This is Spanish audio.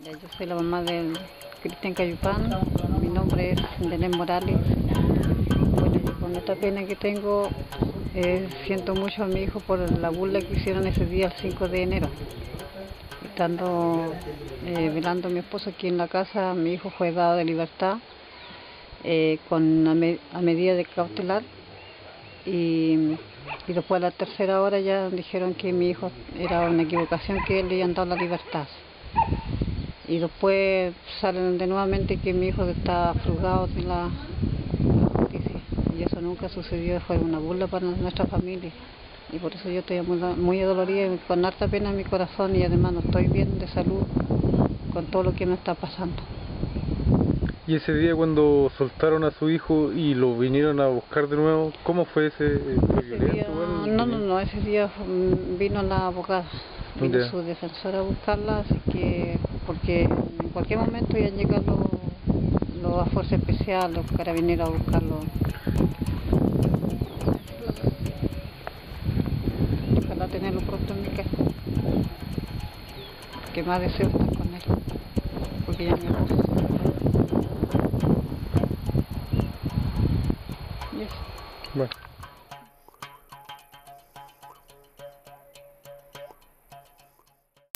Ya, yo soy la mamá de Cristian Cayupán, mi nombre es Denés Morales. Bueno, yo con esta pena que tengo, siento mucho a mi hijo por la burla que hicieron ese día, el 5 de enero. Estando velando a mi esposo aquí en la casa, mi hijo fue dado de libertad con a medida de cautelar y después a la tercera hora ya dijeron que mi hijo era una equivocación, que le habían dado la libertad. Y después salen de nuevamente que mi hijo está frugado de la justicia. Y eso nunca sucedió, fue una burla para nuestra familia. Y por eso yo estoy muy adolorida y con harta pena en mi corazón, y además no estoy bien de salud con todo lo que me está pasando. Y ese día cuando soltaron a su hijo y lo vinieron a buscar de nuevo, ¿cómo fue ese violento? No, ese día vino la abogada, vino su defensora a buscarla, así que, porque en cualquier momento iban a llegar los fuerzas especiales, los carabineros a buscarlo. Ojalá tenerlo pronto en mi casa, que más deseo estar con él, porque ya mi esposo se fue. Bueno.